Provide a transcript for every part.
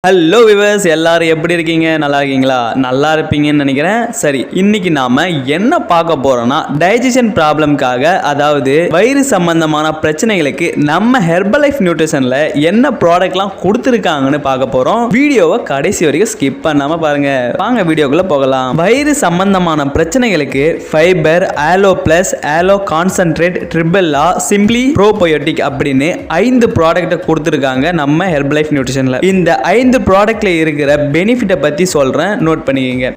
Hello viewers, எல்லாரும் எப்படி இருக்கீங்க? நல்லா இருக்கீங்களா? நல்லா இருப்பீங்கன்னு நினைக்கிறேன். சரி, இன்னைக்கு நாம என்ன பார்க்க போறோம்னா டைஜஷன் ப்ராப்ளம்காக, அதாவது வயிறு சம்பந்தமான பிரச்சனைகளுக்கு நம்ம ஹெர்பலைஃப் நியூட்ரிஷன்ல என்ன ப்ராடக்ட்லாம் கொடுத்துருக்காங்கன்னு பார்க்க போறோம். வீடியோவை கடைசி வரைக்கும் ஸ்கிப் பண்ணாம பாருங்க. வாங்க வீடியோக்குள்ள போகலாம். வயிறு சம்பந்தமான பிரச்சனைகளுக்கு ஃபைபர், ஆலோ பிளஸ், ஆலோ கான்சென்ட்ரேட், ட்ரிபெல்லா, சிம்பிளி ப்ரோபயோட்டிக் அப்படின்னு 5 ப்ராடக்ட்டை கொடுத்துருக்காங்க நம்ம ஹெர்பலைஃப் நியூட்ரிஷன்ல. இந்த 5 ப்ராடக்ட்ல இருக்கிற பெனிஃபிட்டை பத்தி சொல்றேன், நோட் பண்ணிக்கங்க.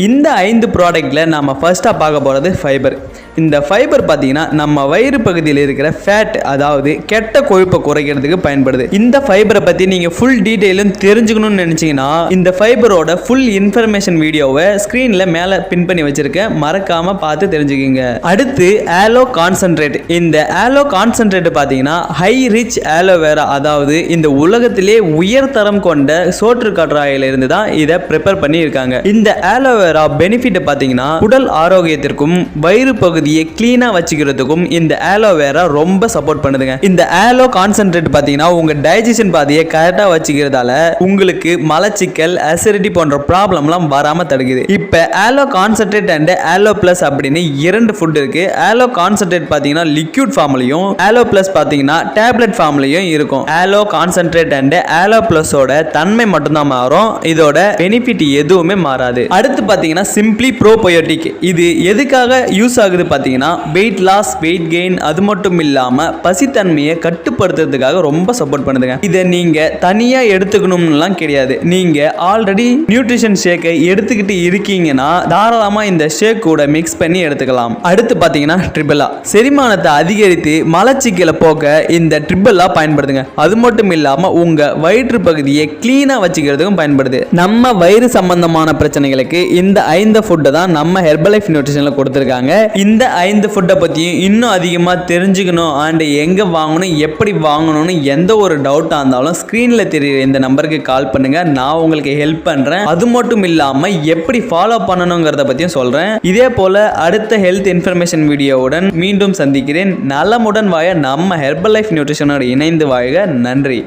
இந்த 5 ப்ராடக்ட்ல நாம ஃபர்ஸ்டா பார்க்க போறது ஃபைபர். இந்த ஃபைபர் பார்த்தீங்கன்னா நம்ம வயிறு பகுதியில் இருக்கிற ஃபேட், அதாவது கெட்ட கொழுப்பை குறைக்கிறதுக்கு பயன்படுது. இந்த ஃபைபரை பற்றி நீங்கள் ஃபுல் டீட்டெயிலும் தெரிஞ்சுக்கணும்னு நினச்சிங்கன்னா இந்த ஃபைபரோட ஃபுல் இன்ஃபர்மேஷன் வீடியோவை ஸ்க்ரீனில் மேலே பின் பண்ணி வச்சுருக்கேன், மறக்காமல் பார்த்து தெரிஞ்சுக்கிங்க. அடுத்து ஆலோ கான்சென்ட்ரேட். இந்த ஆலோ கான்சென்ட்ரேட் பார்த்தீங்கன்னா ஹை ரிச் ஆலோவேரா, அதாவது இந்த உலகத்திலே உயர்தரம் கொண்ட சோற்று கற்றாழையில இருந்து தான் இதை ப்ரிப்பேர் பண்ணி இருக்காங்க. இந்த ஆலோவேரா பெனிஃபிட் பார்த்தீங்கன்னா உடல் ஆரோக்கியத்திற்கும் வயிறு பகுதியை கிளீனா வச்சுக்கிறதுக்கும் இந்த ஆலோவேரா ரொம்ப சப்போர்ட் பண்ணுதுங்க. இந்த ஆலோ கான்சென்ட்ரேட் பாத்தீங்கன்னா உங்க டைஜஷன் பாதையை கரெக்டா வச்சுக்கிறதால உங்களுக்கு மலச்சிக்கல், அசிடிட்டி போன்ற ப்ராப்ளம்லாம் வராம தடுக்குது. இப்ப ஆலோ கான்சென்ட்ரேட் அண்ட் ஆலோ பிளஸ் அப்படின்னு 2 ஃபுட் இருக்கு. ஆலோ கான்சென்ட்ரேட் பாத்தீங்கன்னா லிக்விட் ஃபார்ம்லயும், ஆலோ பிளஸ் பாத்தீங்கன்னா டேப்லெட் ஃபார்ம்லயும் இருக்கும். ஆலோ கான்சென்ட்ரேட் அண்ட் ஆலோ பிளஸோட தன்மை மட்டும்தான் மாறும், இதோட பெனிஃபிட் எதுவுமே மாறாது. அடுத்து பாத்தீங்கன்னா சிம்பிளி ப்ரோபயோட்டிக். இது எதுக்காக யூஸ் ஆகுது பார்த்தீங்கன்னா வெயிட் லாஸ், வெயிட் கெயின், அது மட்டும் இல்லாம பசித்தன்மையை கட்டுப்படுத்துறதுக்காக ரொம்ப சப்போர்ட் பண்ணுதுங்க. இதை நீங்க தனியா எடுத்துக்கணும்னுலாம் கிடையாது. நீங்க ஆல்ரெடி நியூட்ரிஷன் ஷேக்கை எடுத்துக்கிட்டு இருக்கீங்கன்னா தாராளமா இந்த ஷேக் கூட மிக்ஸ் பண்ணி எடுத்துக்கலாம். அடுத்து பார்த்தீங்கன்னா ட்ரிபெல்லா. செரிமானத்தை அதிகரித்து மலச்சிக்கலை போக்க இந்த ட்ரிபெல்லா பயன்படுதுங்க. அது மட்டும் இல்லாம உங்க வயிற்று பகுதியை கிளீனா வச்சுக்கிறதுக்கும் பயன்படுது. நம்ம வயிறு சம்பந்தமான பிரச்சனைகளுக்கு இந்த 5 ஃபுட்டை தான் நம்ம ஹெர்பலைஃப் நியூட்ரிஷன்ல கொடுத்துருக்காங்க. இந்த 5 ஃபுட்டை பற்றியும் இன்னும் அதிகமாக தெரிஞ்சுக்கணும் அண்ட் எங்கே வாங்கணும், எப்படி வாங்கணும்னு எந்த ஒரு டவுட்டாக இருந்தாலும் ஸ்க்ரீனில் தெரியுற இந்த நம்பருக்கு கால் பண்ணுங்கள், நான் உங்களுக்கு ஹெல்ப் பண்ணுறேன். அது மட்டும் இல்லாமல் எப்படி ஃபாலோ பண்ணணுங்கிறத பற்றியும் சொல்கிறேன். இதே போல் அடுத்த ஹெல்த் இன்ஃபர்மேஷன் வீடியோவுடன் மீண்டும் சந்திக்கிறேன். நலமுடன் வாழ நம்ம ஹெர்பலைஃப் நியூட்ரிஷனோடு இணைந்து வாழ்க. நன்றி.